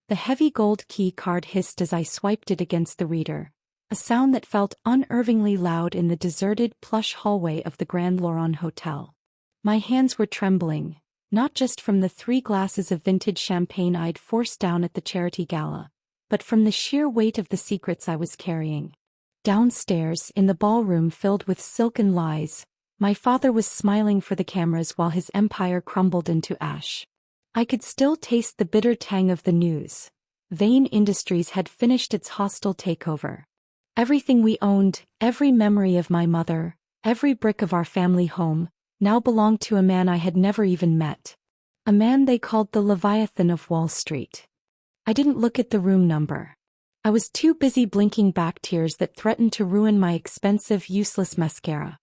The heavy gold key card hissed as I swiped it against the reader, a sound that felt unnervingly loud in the deserted plush hallway of the Grand Laurent Hotel. My hands were trembling, not just from the 3 glasses of vintage champagne I'd forced down at the charity gala, but from the sheer weight of the secrets I was carrying. Downstairs, in the ballroom filled with silken lies, my father was smiling for the cameras while his empire crumbled into ash. I could still taste the bitter tang of the news. Vane Industries had finished its hostile takeover. Everything we owned, every memory of my mother, every brick of our family home, now belonged to a man I had never even met. A man they called the Leviathan of Wall Street. I didn't look at the room number. I was too busy blinking back tears that threatened to ruin my expensive, useless mascara.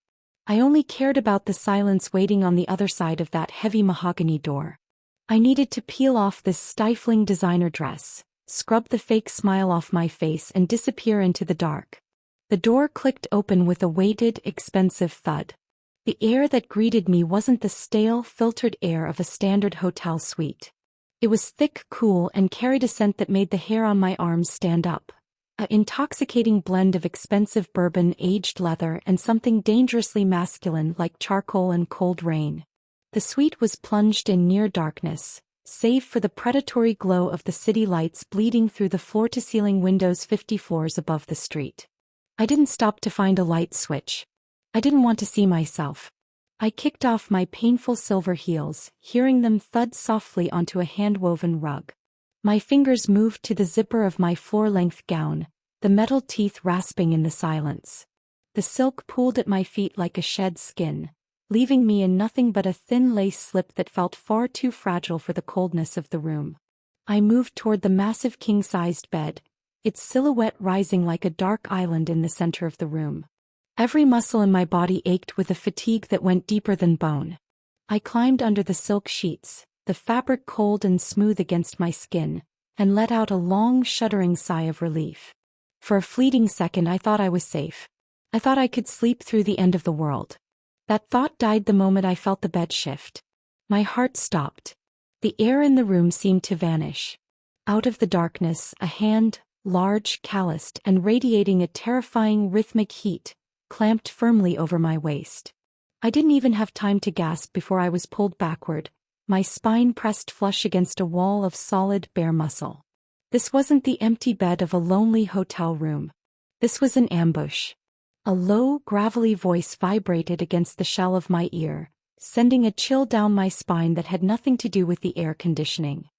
I only cared about the silence waiting on the other side of that heavy mahogany door. I needed to peel off this stifling designer dress, scrub the fake smile off my face and disappear into the dark. The door clicked open with a weighted, expensive thud. The air that greeted me wasn't the stale, filtered air of a standard hotel suite. It was thick, cool, and carried a scent that made the hair on my arms stand up. An intoxicating blend of expensive bourbon, aged leather, and something dangerously masculine like charcoal and cold rain. The suite was plunged in near darkness, save for the predatory glow of the city lights bleeding through the floor-to-ceiling windows 50 floors above the street. I didn't stop to find a light switch. I didn't want to see myself. I kicked off my painful silver heels, hearing them thud softly onto a hand-woven rug. My fingers moved to the zipper of my floor-length gown, the metal teeth rasping in the silence. The silk pooled at my feet like a shed skin, leaving me in nothing but a thin lace slip that felt far too fragile for the coldness of the room. I moved toward the massive king-sized bed, its silhouette rising like a dark island in the center of the room. Every muscle in my body ached with a fatigue that went deeper than bone. I climbed under the silk sheets, the fabric cold and smooth against my skin, and let out a long, shuddering sigh of relief. For a fleeting second I thought I was safe. I thought I could sleep through the end of the world. That thought died the moment I felt the bed shift. My heart stopped. The air in the room seemed to vanish. Out of the darkness, a hand, large, calloused, and radiating a terrifying rhythmic heat, clamped firmly over my waist. I didn't even have time to gasp before I was pulled backward, my spine pressed flush against a wall of solid, bare muscle. This wasn't the empty bed of a lonely hotel room. This was an ambush. A low, gravelly voice vibrated against the shell of my ear, sending a chill down my spine that had nothing to do with the air conditioning.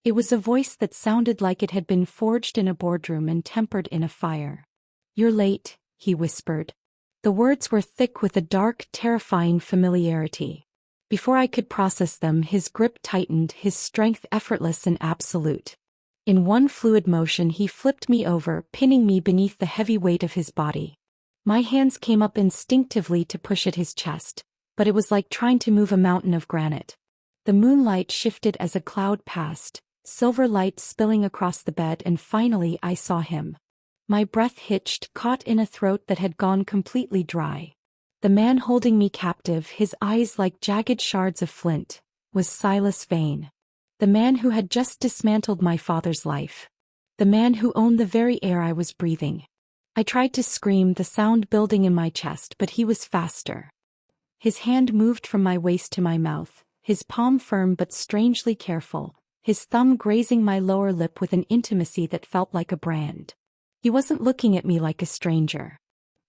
It was a voice that sounded like it had been forged in a boardroom and tempered in a fire. "You're late," he whispered. The words were thick with a dark, terrifying familiarity. Before I could process them, his grip tightened, his strength effortless and absolute. In one fluid motion he flipped me over, pinning me beneath the heavy weight of his body. My hands came up instinctively to push at his chest, but it was like trying to move a mountain of granite. The moonlight shifted as a cloud passed, silver light spilling across the bed, and finally I saw him. My breath hitched, caught in a throat that had gone completely dry. The man holding me captive, his eyes like jagged shards of flint, was Silas Vane. The man who had just dismantled my father's life. The man who owned the very air I was breathing. I tried to scream, the sound building in my chest, but he was faster. His hand moved from my waist to my mouth, his palm firm but strangely careful, his thumb grazing my lower lip with an intimacy that felt like a brand. He wasn't looking at me like a stranger.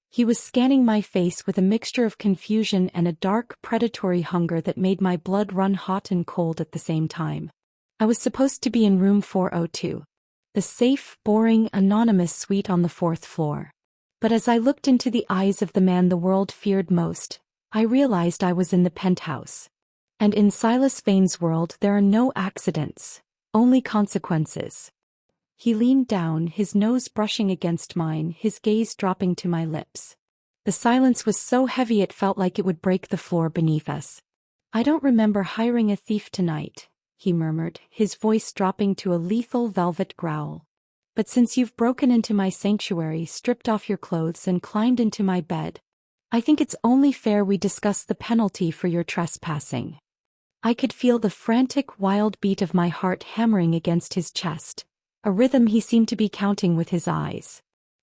He was scanning my face with a mixture of confusion and a dark, predatory hunger that made my blood run hot and cold at the same time. I was supposed to be in room 402. The safe, boring, anonymous suite on the 4th floor. But as I looked into the eyes of the man the world feared most, I realized I was in the penthouse. And in Silas Vane's world there are no accidents, only consequences. He leaned down, his nose brushing against mine, his gaze dropping to my lips. The silence was so heavy it felt like it would break the floor beneath us. "I don't remember hiring a thief tonight," he murmured, his voice dropping to a lethal velvet growl. "But since you've broken into my sanctuary, stripped off your clothes and climbed into my bed, I think it's only fair we discuss the penalty for your trespassing." I could feel the frantic, wild beat of my heart hammering against his chest, a rhythm he seemed to be counting with his eyes.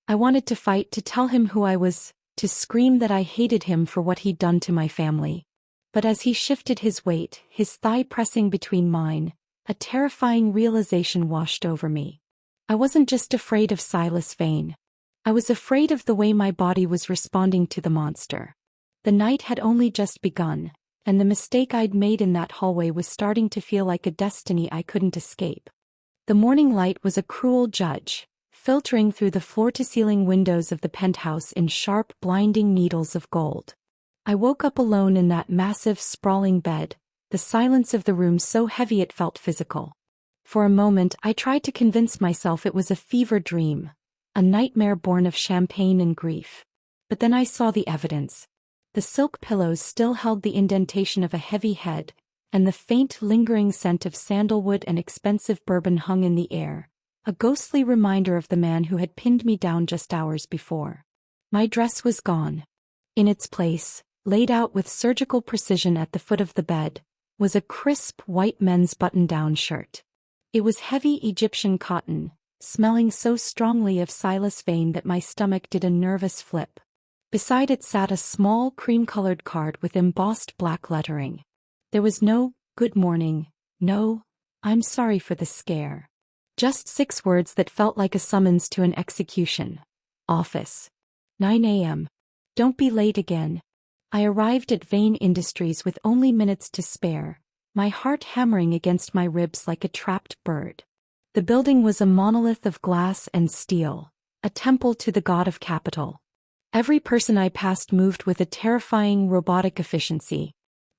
I wanted to fight, to tell him who I was, to scream that I hated him for what he'd done to my family. But as he shifted his weight, his thigh pressing between mine, a terrifying realization washed over me. I wasn't just afraid of Silas Vane. I was afraid of the way my body was responding to the monster. The night had only just begun, and the mistake I'd made in that hallway was starting to feel like a destiny I couldn't escape. The morning light was a cruel judge, filtering through the floor-to-ceiling windows of the penthouse in sharp, blinding needles of gold. I woke up alone in that massive, sprawling bed, the silence of the room so heavy it felt physical. For a moment I tried to convince myself it was a fever dream, a nightmare born of champagne and grief. But then I saw the evidence. The silk pillows still held the indentation of a heavy head, and the faint, lingering scent of sandalwood and expensive bourbon hung in the air, a ghostly reminder of the man who had pinned me down just hours before. My dress was gone. In its place, laid out with surgical precision at the foot of the bed, was a crisp white men's button-down shirt. It was heavy Egyptian cotton, smelling so strongly of Silas Vane that my stomach did a nervous flip. Beside it sat a small cream-colored card with embossed black lettering. There was no "good morning," no "I'm sorry for the scare." Just 6 words that felt like a summons to an execution. Office. 9 a.m. Don't be late again. I arrived at Vane Industries with only minutes to spare, my heart hammering against my ribs like a trapped bird. The building was a monolith of glass and steel, a temple to the god of capital. Every person I passed moved with a terrifying robotic efficiency.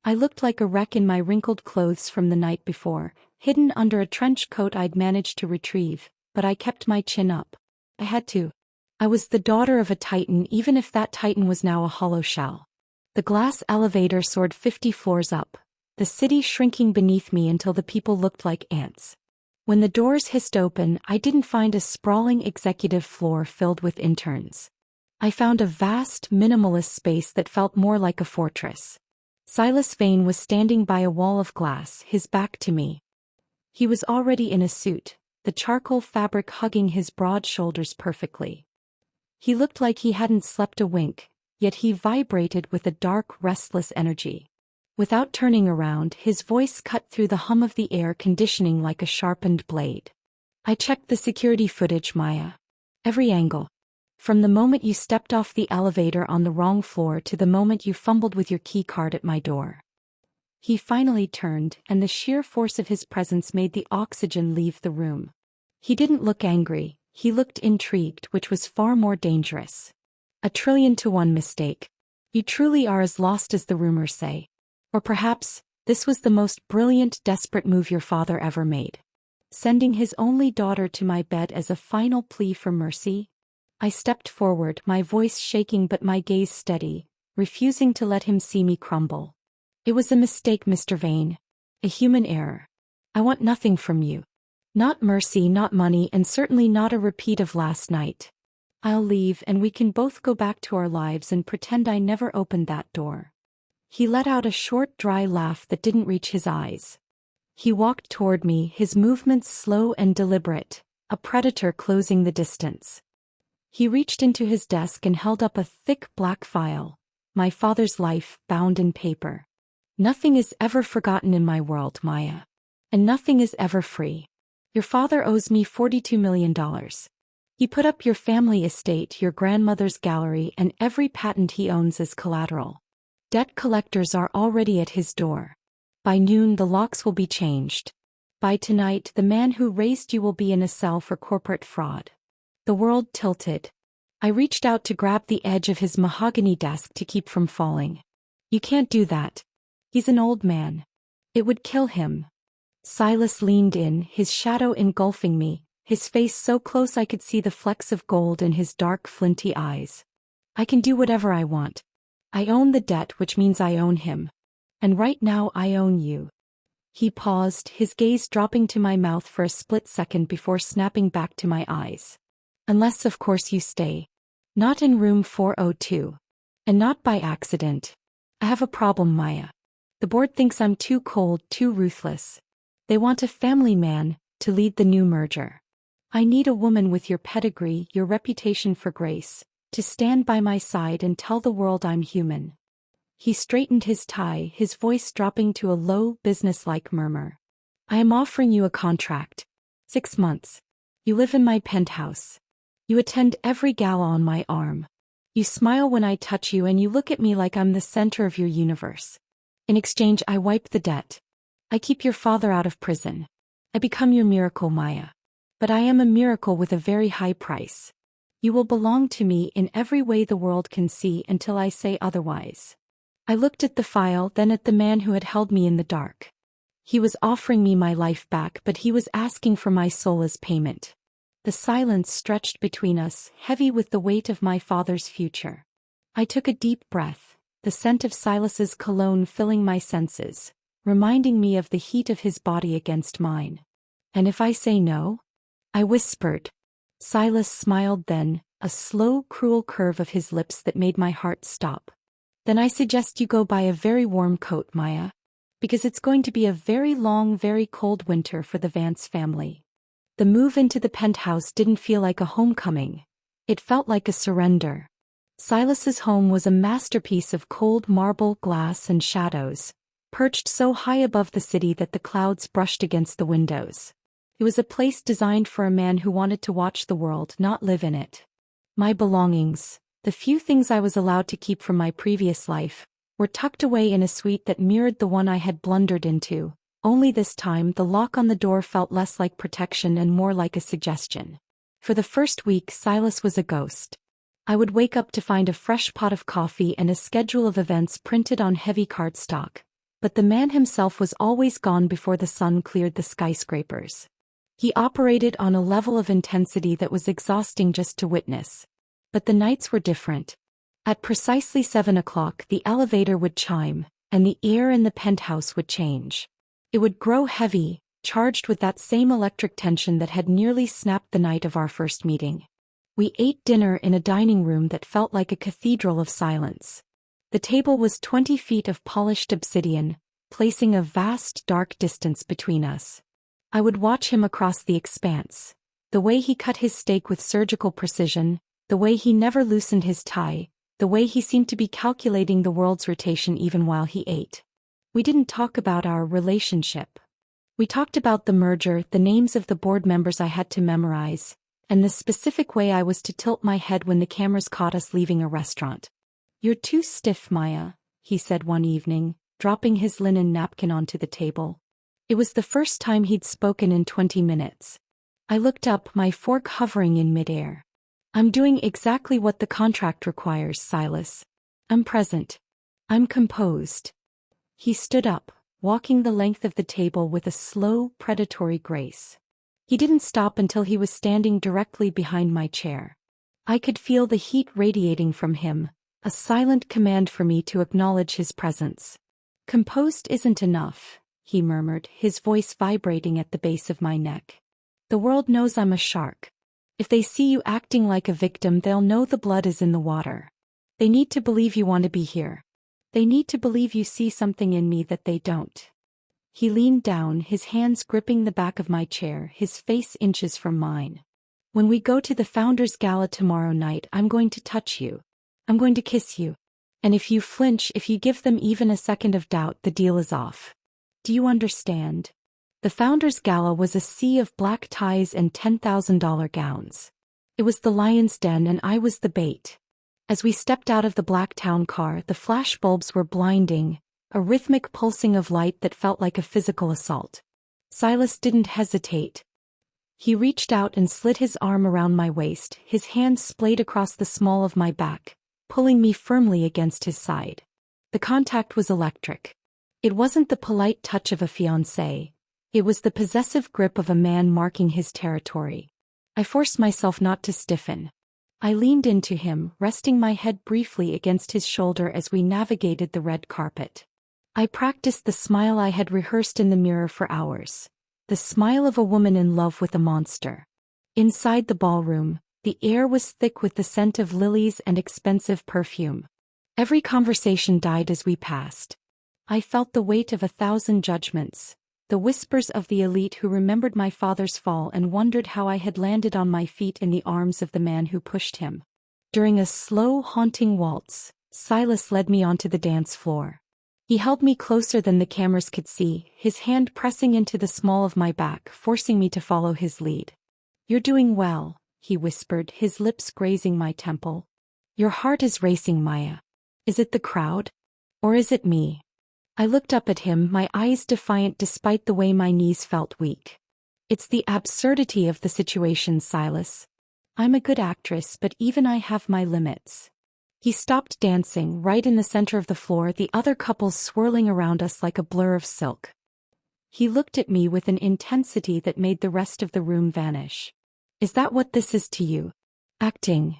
I looked like a wreck in my wrinkled clothes from the night before, hidden under a trench coat I'd managed to retrieve, but I kept my chin up. I had to. I was the daughter of a titan, even if that titan was now a hollow shell. The glass elevator soared 50 floors up, the city shrinking beneath me until the people looked like ants. When the doors hissed open, I didn't find a sprawling executive floor filled with interns. I found a vast, minimalist space that felt more like a fortress. Silas Vane was standing by a wall of glass, his back to me. He was already in a suit, the charcoal fabric hugging his broad shoulders perfectly. He looked like he hadn't slept a wink, yet he vibrated with a dark, restless energy. Without turning around, his voice cut through the hum of the air conditioning like a sharpened blade. I checked the security footage, Maya. Every angle. From the moment you stepped off the elevator on the wrong floor to the moment you fumbled with your key card at my door. He finally turned, and the sheer force of his presence made the oxygen leave the room. He didn't look angry, he looked intrigued, which was far more dangerous. 1,000,000,000,000 mistake. You truly are as lost as the rumors say. Or perhaps, this was the most brilliant, desperate move your father ever made. Sending his only daughter to my bed as a final plea for mercy? I stepped forward, my voice shaking but my gaze steady, refusing to let him see me crumble. It was a mistake, Mr. Vane. A human error. I want nothing from you. Not mercy, not money, and certainly not a repeat of last night. I'll leave and we can both go back to our lives and pretend I never opened that door. He let out a short, dry laugh that didn't reach his eyes. He walked toward me, his movements slow and deliberate, a predator closing the distance. He reached into his desk and held up a thick black file, my father's life, bound in paper. Nothing is ever forgotten in my world, Maya. And nothing is ever free. Your father owes me $42 million. He put up your family estate, your grandmother's gallery, and every patent he owns as collateral. Debt collectors are already at his door. By noon the locks will be changed. By tonight the man who raised you will be in a cell for corporate fraud. The world tilted. I reached out to grab the edge of his mahogany desk to keep from falling. You can't do that. He's an old man. It would kill him. Silas leaned in, his shadow engulfing me, his face so close I could see the flecks of gold in his dark, flinty eyes. I can do whatever I want. I own the debt, which means I own him. And right now I own you. He paused, his gaze dropping to my mouth for a split second before snapping back to my eyes. Unless, of course, you stay. Not in room 402. And not by accident. I have a problem, Maya. The board thinks I'm too cold, too ruthless. They want a family man to lead the new merger. I need a woman with your pedigree, your reputation for grace, to stand by my side and tell the world I'm human." He straightened his tie, his voice dropping to a low, businesslike murmur. "I am offering you a contract. 6 months. You live in my penthouse. You attend every gala on my arm. You smile when I touch you and you look at me like I'm the center of your universe. In exchange, I wipe the debt. I keep your father out of prison. I become your miracle, Maya. But I am a miracle with a very high price. You will belong to me in every way the world can see until I say otherwise." I looked at the file, then at the man who had held me in the dark. He was offering me my life back, but he was asking for my soul as payment. The silence stretched between us, heavy with the weight of my father's future. I took a deep breath, the scent of Silas's cologne filling my senses, reminding me of the heat of his body against mine. "And if I say no?" I whispered. Silas smiled then, a slow, cruel curve of his lips that made my heart stop. "Then I suggest you go buy a very warm coat, Maya. Because it's going to be a very long, very cold winter for the Vance family." The move into the penthouse didn't feel like a homecoming. It felt like a surrender. Silas's home was a masterpiece of cold marble, glass, and shadows, perched so high above the city that the clouds brushed against the windows. It was a place designed for a man who wanted to watch the world, not live in it. My belongings, the few things I was allowed to keep from my previous life, were tucked away in a suite that mirrored the one I had blundered into, only this time the lock on the door felt less like protection and more like a suggestion. For the first week, Silas was a ghost. I would wake up to find a fresh pot of coffee and a schedule of events printed on heavy cardstock, but the man himself was always gone before the sun cleared the skyscrapers. He operated on a level of intensity that was exhausting just to witness. But the nights were different. At precisely 7 o'clock the elevator would chime, and the air in the penthouse would change. It would grow heavy, charged with that same electric tension that had nearly snapped the night of our first meeting. We ate dinner in a dining room that felt like a cathedral of silence. The table was 20 feet of polished obsidian, placing a vast dark distance between us. I would watch him across the expanse, the way he cut his steak with surgical precision, the way he never loosened his tie, the way he seemed to be calculating the world's rotation even while he ate. We didn't talk about our relationship. We talked about the merger, the names of the board members I had to memorize, and the specific way I was to tilt my head when the cameras caught us leaving a restaurant. "You're too stiff, Maya," he said one evening, dropping his linen napkin onto the table. It was the first time he'd spoken in 20 minutes. I looked up, my fork hovering in midair. "I'm doing exactly what the contract requires, Silas. I'm present. I'm composed." He stood up, walking the length of the table with a slow, predatory grace. He didn't stop until he was standing directly behind my chair. I could feel the heat radiating from him, a silent command for me to acknowledge his presence. "Composed isn't enough," he murmured, his voice vibrating at the base of my neck. "The world knows I'm a shark. If they see you acting like a victim, they'll know the blood is in the water. They need to believe you want to be here. They need to believe you see something in me that they don't." He leaned down, his hands gripping the back of my chair, his face inches from mine. "When we go to the Founders Gala tomorrow night, I'm going to touch you. I'm going to kiss you. And if you flinch, if you give them even a second of doubt, the deal is off. Do you understand?" The Founders Gala was a sea of black ties and $10,000 gowns. It was the lion's den and I was the bait. As we stepped out of the black town car, the flash bulbs were blinding, a rhythmic pulsing of light that felt like a physical assault. Silas didn't hesitate. He reached out and slid his arm around my waist, his hand splayed across the small of my back, pulling me firmly against his side. The contact was electric. It wasn't the polite touch of a fiancé. It was the possessive grip of a man marking his territory. I forced myself not to stiffen. I leaned into him, resting my head briefly against his shoulder as we navigated the red carpet. I practiced the smile I had rehearsed in the mirror for hours. The smile of a woman in love with a monster. Inside the ballroom, the air was thick with the scent of lilies and expensive perfume. Every conversation died as we passed. I felt the weight of 1,000 judgments. the whispers of the elite who remembered my father's fall and wondered how I had landed on my feet in the arms of the man who pushed him. During a slow, haunting waltz, Silas led me onto the dance floor. He held me closer than the cameras could see, his hand pressing into the small of my back, forcing me to follow his lead. "You're doing well," he whispered, his lips grazing my temple. "Your heart is racing, Maya. Is it the crowd? Or is it me?" I looked up at him, my eyes defiant despite the way my knees felt weak. "It's the absurdity of the situation, Silas. I'm a good actress, but even I have my limits." He stopped dancing, right in the center of the floor, the other couples swirling around us like a blur of silk. He looked at me with an intensity that made the rest of the room vanish. "Is that what this is to you? Acting?"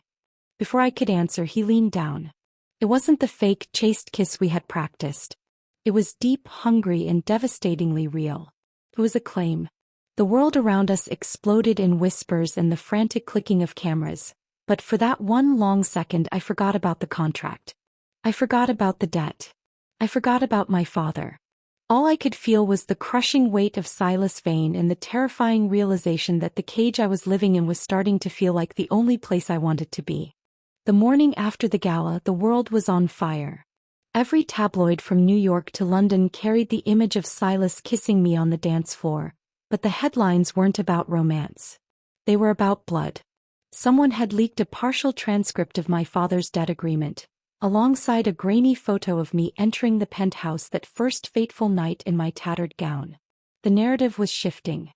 Before I could answer, he leaned down. It wasn't the fake, chaste kiss we had practiced. It was deep, hungry, and devastatingly real. It was a claim. The world around us exploded in whispers and the frantic clicking of cameras, but for that one long second I forgot about the contract. I forgot about the debt. I forgot about my father. All I could feel was the crushing weight of Silas' vein and the terrifying realization that the cage I was living in was starting to feel like the only place I wanted to be. The morning after the gala, the world was on fire. Every tabloid from New York to London carried the image of Silas kissing me on the dance floor, but the headlines weren't about romance. They were about blood. Someone had leaked a partial transcript of my father's debt agreement, alongside a grainy photo of me entering the penthouse that first fateful night in my tattered gown. The narrative was shifting.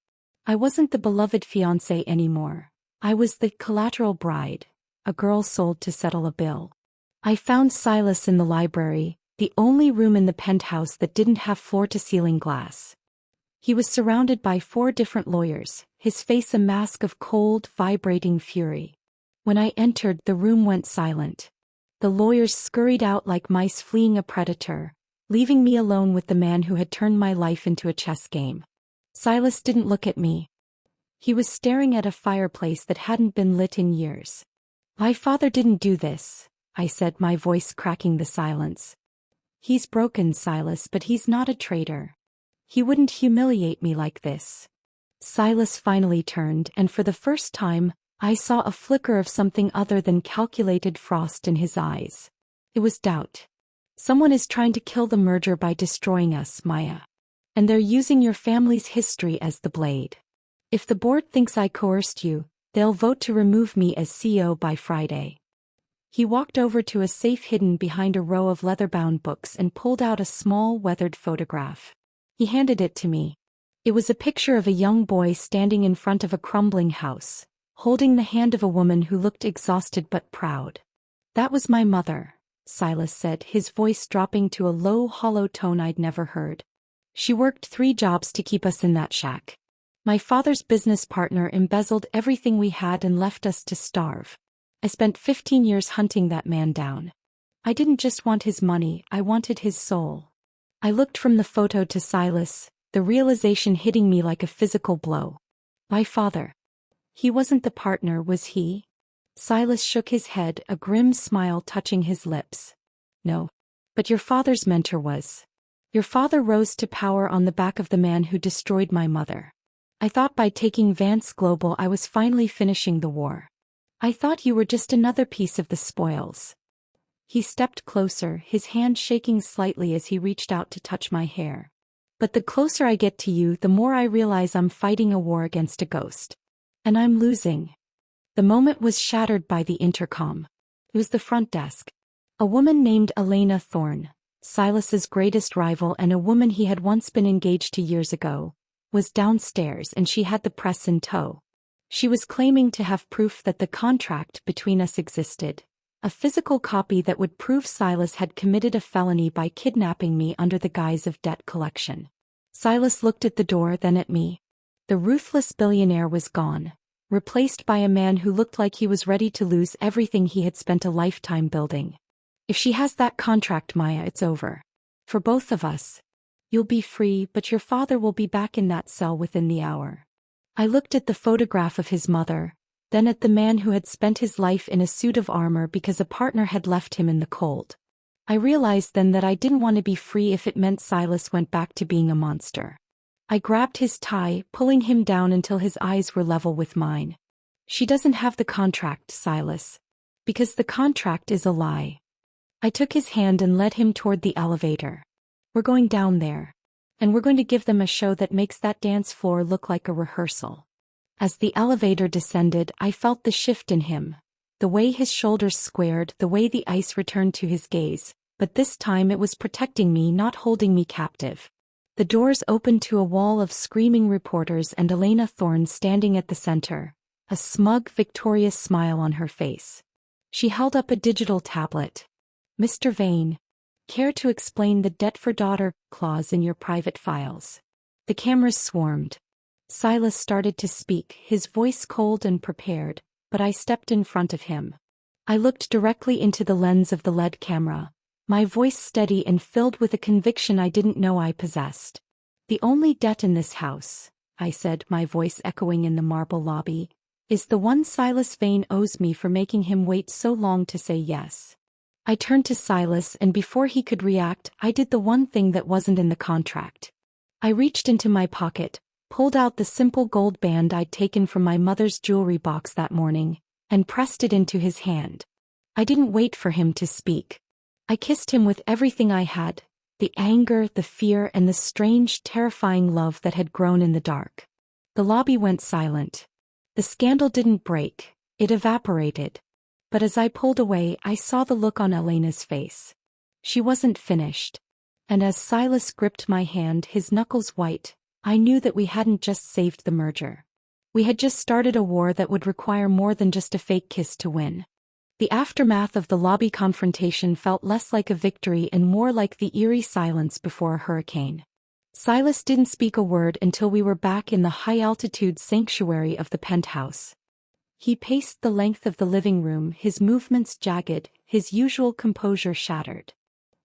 I wasn't the beloved fiancée anymore. I was the collateral bride, a girl sold to settle a bill. I found Silas in the library, the only room in the penthouse that didn't have floor-to-ceiling glass. He was surrounded by 4 different lawyers, his face a mask of cold, vibrating fury. When I entered, the room went silent. The lawyers scurried out like mice fleeing a predator, leaving me alone with the man who had turned my life into a chess game. Silas didn't look at me. He was staring at a fireplace that hadn't been lit in years. "My father didn't do this," I said, my voice cracking the silence. "He's broken, Silas, but he's not a traitor. He wouldn't humiliate me like this." Silas finally turned, and for the first time, I saw a flicker of something other than calculated frost in his eyes. It was doubt. "Someone is trying to kill the merger by destroying us, Maya. And they're using your family's history as the blade. If the board thinks I coerced you, they'll vote to remove me as CEO by Friday." He walked over to a safe hidden behind a row of leather-bound books and pulled out a small, weathered photograph. He handed it to me. It was a picture of a young boy standing in front of a crumbling house, holding the hand of a woman who looked exhausted but proud. "That was my mother," Silas said, his voice dropping to a low, hollow tone I'd never heard. "She worked 3 jobs to keep us in that shack. My father's business partner embezzled everything we had and left us to starve. I spent 15 years hunting that man down. I didn't just want his money, I wanted his soul." I looked from the photo to Silas, the realization hitting me like a physical blow. My father. He wasn't the partner, was he? Silas shook his head, a grim smile touching his lips. "No. But your father's mentor was. Your father rose to power on the back of the man who destroyed my mother. I thought by taking Vance Global I was finally finishing the war. I thought you were just another piece of the spoils." He stepped closer, his hand shaking slightly as he reached out to touch my hair. "But the closer I get to you, the more I realize I'm fighting a war against a ghost. And I'm losing." The moment was shattered by the intercom. It was the front desk. A woman named Elena Thorne, Silas's greatest rival and a woman he had once been engaged to years ago, was downstairs, and she had the press in tow. She was claiming to have proof that the contract between us existed, a physical copy that would prove Silas had committed a felony by kidnapping me under the guise of debt collection. Silas looked at the door, then at me. The ruthless billionaire was gone, replaced by a man who looked like he was ready to lose everything he had spent a lifetime building. "If she has that contract, Maya, it's over. For both of us. You'll be free, but your father will be back in that cell within the hour." I looked at the photograph of his mother, then at the man who had spent his life in a suit of armor because a partner had left him in the cold. I realized then that I didn't want to be free if it meant Silas went back to being a monster. I grabbed his tie, pulling him down until his eyes were level with mine. She doesn't have the contract, Silas. Because the contract is a lie. I took his hand and led him toward the elevator. We're going down there. And we're going to give them a show that makes that dance floor look like a rehearsal. As the elevator descended, I felt the shift in him. The way his shoulders squared, the way the ice returned to his gaze, but this time it was protecting me, not holding me captive. The doors opened to a wall of screaming reporters and Elena Thorne standing at the center, a smug, victorious smile on her face. She held up a digital tablet. Mr. Vane, care to explain the debt-for-daughter clause in your private files? The cameras swarmed. Silas started to speak, his voice cold and prepared, but I stepped in front of him. I looked directly into the lens of the LED camera, my voice steady and filled with a conviction I didn't know I possessed. The only debt in this house, I said, my voice echoing in the marble lobby, is the one Silas Vane owes me for making him wait so long to say yes. I turned to Silas and before he could react, I did the one thing that wasn't in the contract. I reached into my pocket, pulled out the simple gold band I'd taken from my mother's jewelry box that morning, and pressed it into his hand. I didn't wait for him to speak. I kissed him with everything I had, the anger, the fear, and the strange, terrifying love that had grown in the dark. The lobby went silent. The scandal didn't break, it evaporated. But as I pulled away, I saw the look on Elena's face. She wasn't finished. And as Silas gripped my hand, his knuckles white, I knew that we hadn't just saved the merger. We had just started a war that would require more than just a fake kiss to win. The aftermath of the lobby confrontation felt less like a victory and more like the eerie silence before a hurricane. Silas didn't speak a word until we were back in the high-altitude sanctuary of the penthouse. He paced the length of the living room, his movements jagged, his usual composure shattered.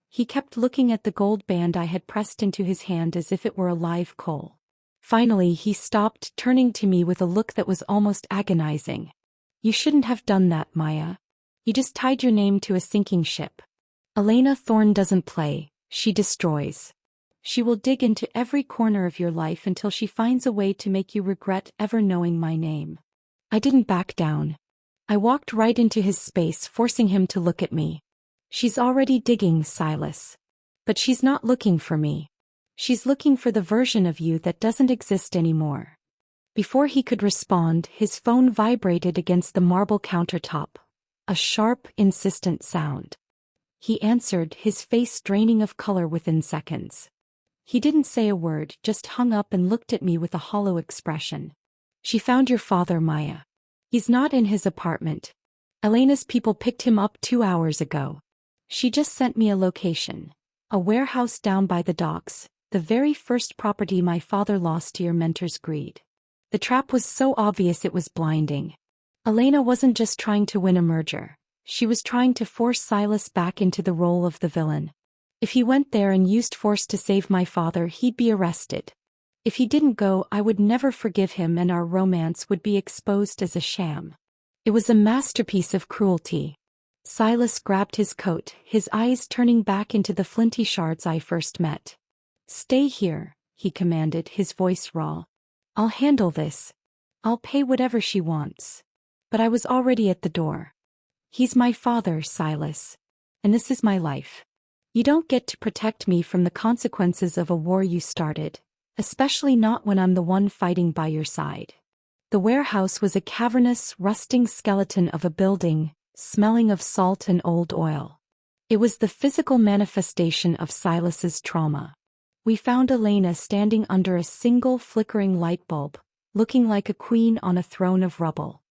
He kept looking at the gold band I had pressed into his hand as if it were a live coal. Finally he stopped, turning to me with a look that was almost agonizing. You shouldn't have done that, Maya. You just tied your name to a sinking ship. Elena Thorne doesn't play, she destroys. She will dig into every corner of your life until she finds a way to make you regret ever knowing my name. I didn't back down. I walked right into his space, forcing him to look at me. She's already digging, Silas. But she's not looking for me. She's looking for the version of you that doesn't exist anymore. Before he could respond, his phone vibrated against the marble countertop. A sharp, insistent sound. He answered, his face draining of color within seconds. He didn't say a word, just hung up and looked at me with a hollow expression. She found your father, Maya. He's not in his apartment. Elena's people picked him up 2 hours ago. She just sent me a location. A warehouse down by the docks, the very first property my father lost to your mentor's greed. The trap was so obvious it was blinding. Elena wasn't just trying to win a merger. She was trying to force Silas back into the role of the villain. If he went there and used force to save my father, he'd be arrested. If he didn't go, I would never forgive him and our romance would be exposed as a sham. It was a masterpiece of cruelty. Silas grabbed his coat, his eyes turning back into the flinty shards I first met. Stay here, he commanded, his voice raw. I'll handle this. I'll pay whatever she wants. But I was already at the door. He's my father, Silas. And this is my life. You don't get to protect me from the consequences of a war you started, especially not when I'm the one fighting by your side. The warehouse was a cavernous, rusting skeleton of a building, smelling of salt and old oil. It was the physical manifestation of Silas's trauma. We found Elena standing under a single flickering light bulb, looking like a queen on a throne of rubble.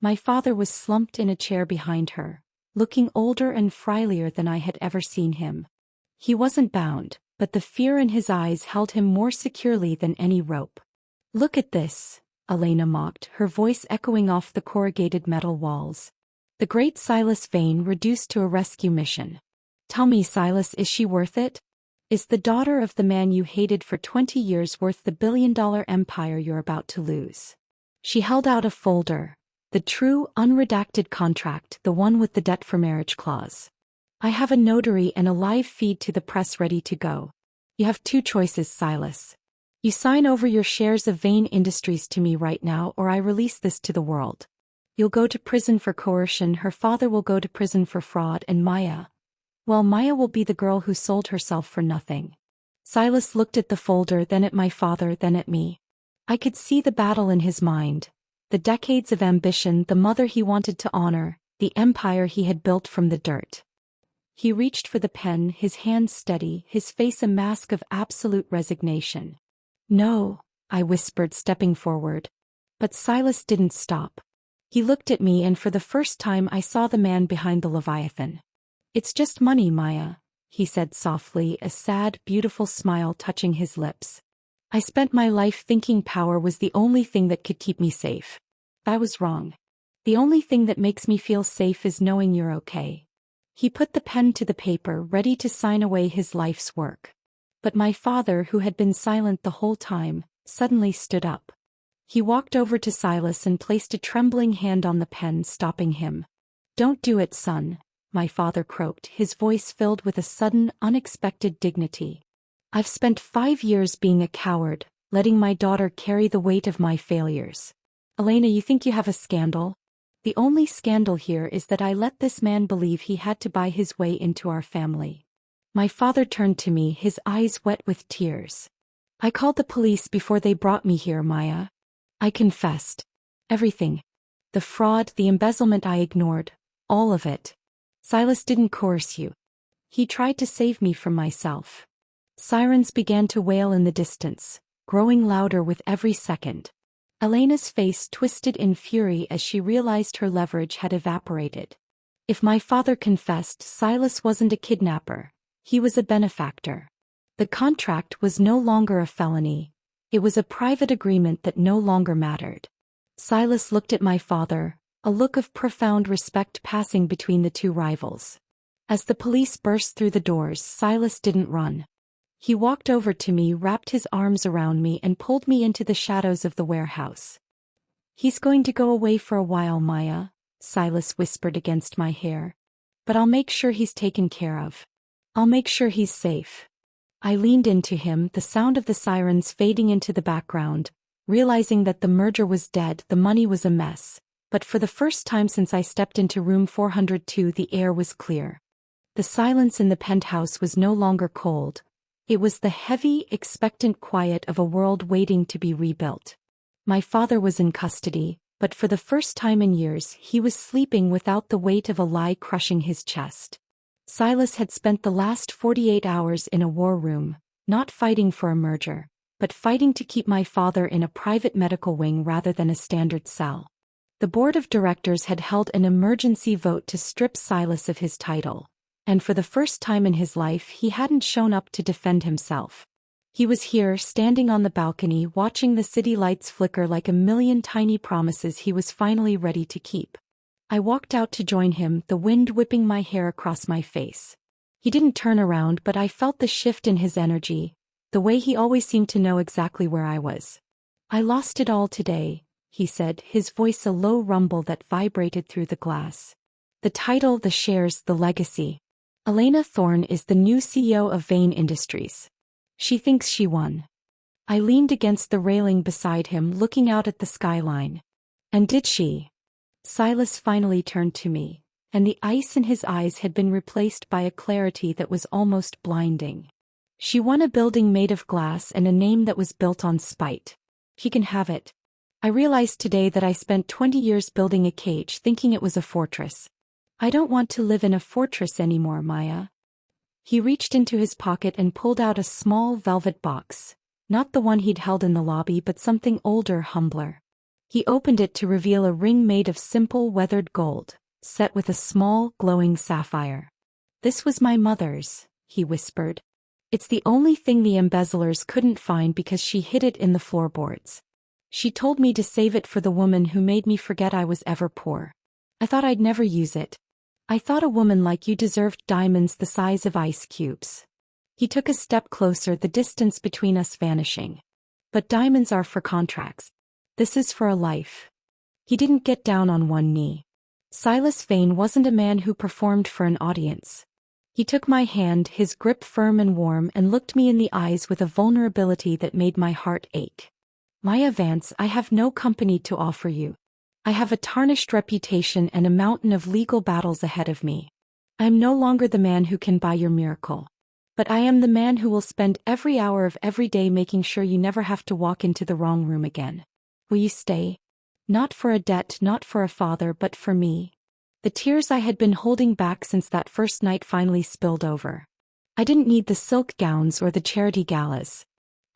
My father was slumped in a chair behind her, looking older and frilier than I had ever seen him. He wasn't bound, but the fear in his eyes held him more securely than any rope. Look at this, Elena mocked, her voice echoing off the corrugated metal walls. The great Silas Vane reduced to a rescue mission. Tell me, Silas, is she worth it? Is the daughter of the man you hated for 20 years worth the billion-dollar empire you're about to lose? She held out a folder. The true, unredacted contract, the one with the debt for marriage clause. I have a notary and a live feed to the press ready to go. You have 2 choices, Silas. You sign over your shares of Vane Industries to me right now, or I release this to the world. You'll go to prison for coercion, her father will go to prison for fraud, and Maya, well, Maya will be the girl who sold herself for nothing. Silas looked at the folder, then at my father, then at me. I could see the battle in his mind. The decades of ambition, the mother he wanted to honor, the empire he had built from the dirt. He reached for the pen, his hands steady, his face a mask of absolute resignation. No, I whispered, stepping forward. But Silas didn't stop. He looked at me, and for the first time I saw the man behind the Leviathan. It's just money, Maya, he said softly, a sad, beautiful smile touching his lips. I spent my life thinking power was the only thing that could keep me safe. I was wrong. The only thing that makes me feel safe is knowing you're okay. He put the pen to the paper, ready to sign away his life's work. But my father, who had been silent the whole time, suddenly stood up. He walked over to Silas and placed a trembling hand on the pen, stopping him. Don't do it, son, my father croaked, his voice filled with a sudden, unexpected dignity. I've spent 5 years being a coward, letting my daughter carry the weight of my failures. Elena, you think you have a scandal? The only scandal here is that I let this man believe he had to buy his way into our family. My father turned to me, his eyes wet with tears. I called the police before they brought me here, Maya. I confessed. Everything. The fraud, the embezzlement I ignored. All of it. Silas didn't coerce you. He tried to save me from myself. Sirens began to wail in the distance, growing louder with every second. Elena's face twisted in fury as she realized her leverage had evaporated. If my father confessed, Silas wasn't a kidnapper. He was a benefactor. The contract was no longer a felony. It was a private agreement that no longer mattered. Silas looked at my father, a look of profound respect passing between the two rivals. As the police burst through the doors, Silas didn't run. He walked over to me, wrapped his arms around me, and pulled me into the shadows of the warehouse. He's going to go away for a while, Maya, Silas whispered against my hair. But I'll make sure he's taken care of. I'll make sure he's safe. I leaned into him, the sound of the sirens fading into the background, realizing that the merger was dead, the money was a mess. But for the first time since I stepped into room 402, the air was clear. The silence in the penthouse was no longer cold. It was the heavy, expectant quiet of a world waiting to be rebuilt. My father was in custody, but for the first time in years he was sleeping without the weight of a lie crushing his chest. Silas had spent the last 48 hours in a war room, not fighting for a merger, but fighting to keep my father in a private medical wing rather than a standard cell. The board of directors had held an emergency vote to strip Silas of his title. And for the first time in his life he hadn't shown up to defend himself. He was here, standing on the balcony, watching the city lights flicker like a million tiny promises he was finally ready to keep. I walked out to join him, the wind whipping my hair across my face. He didn't turn around, but I felt the shift in his energy, the way he always seemed to know exactly where I was. I lost it all today, he said, his voice a low rumble that vibrated through the glass. The title, the shares, the legacy. Elena Thorne is the new CEO of Vane Industries. She thinks she won. I leaned against the railing beside him, looking out at the skyline. And did she? Silas finally turned to me, and the ice in his eyes had been replaced by a clarity that was almost blinding. She won a building made of glass and a name that was built on spite. She can have it. I realized today that I spent 20 years building a cage thinking it was a fortress. I don't want to live in a fortress anymore, Maya. He reached into his pocket and pulled out a small velvet box, not the one he'd held in the lobby but something older, humbler. He opened it to reveal a ring made of simple weathered gold, set with a small, glowing sapphire. This was my mother's, he whispered. It's the only thing the embezzlers couldn't find because she hid it in the floorboards. She told me to save it for the woman who made me forget I was ever poor. I thought I'd never use it. I thought a woman like you deserved diamonds the size of ice cubes. He took a step closer, the distance between us vanishing. But diamonds are for contracts. This is for a life. He didn't get down on one knee. Silas Vane wasn't a man who performed for an audience. He took my hand, his grip firm and warm, and looked me in the eyes with a vulnerability that made my heart ache. "Maya Vance, I have no company to offer you. I have a tarnished reputation and a mountain of legal battles ahead of me. I am no longer the man who can buy your miracle. But I am the man who will spend every hour of every day making sure you never have to walk into the wrong room again. Will you stay? Not for a debt, not for a father, but for me." The tears I had been holding back since that first night finally spilled over. I didn't need the silk gowns or the charity galas.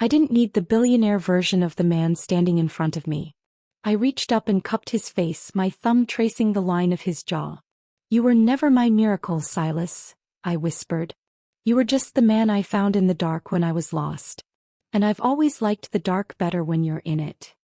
I didn't need the billionaire version of the man standing in front of me. I reached up and cupped his face, my thumb tracing the line of his jaw. "You were never my miracle, Silas," I whispered. "You were just the man I found in the dark when I was lost. And I've always liked the dark better when you're in it."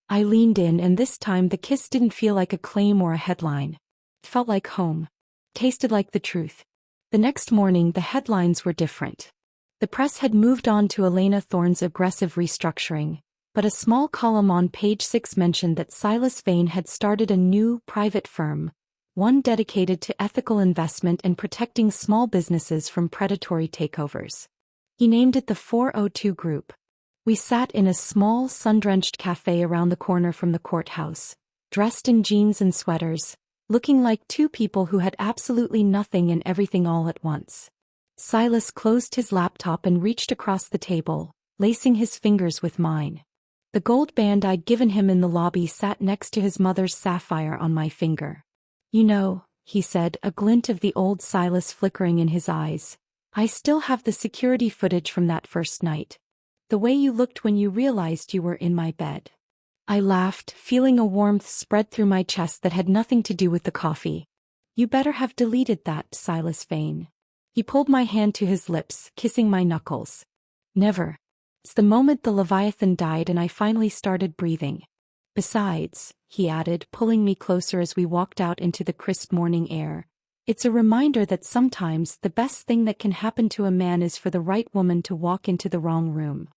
I leaned in, and this time the kiss didn't feel like a claim or a headline. It felt like home. Tasted like the truth. The next morning the headlines were different. The press had moved on to Elena Thorne's aggressive restructuring, but a small column on page 6 mentioned that Silas Vane had started a new, private firm, one dedicated to ethical investment and protecting small businesses from predatory takeovers. He named it the 402 Group. We sat in a small, sun-drenched cafe around the corner from the courthouse, dressed in jeans and sweaters, looking like two people who had absolutely nothing and everything all at once. Silas closed his laptop and reached across the table, lacing his fingers with mine. The gold band I'd given him in the lobby sat next to his mother's sapphire on my finger. "You know," he said, a glint of the old Silas flickering in his eyes, "I still have the security footage from that first night. The way you looked when you realized you were in my bed." I laughed, feeling a warmth spread through my chest that had nothing to do with the coffee. "You better have deleted that, Silas Vane." He pulled my hand to his lips, kissing my knuckles. "Never. It's the moment the Leviathan died and I finally started breathing. Besides," he added, pulling me closer as we walked out into the crisp morning air, "it's a reminder that sometimes the best thing that can happen to a man is for the right woman to walk into the wrong room."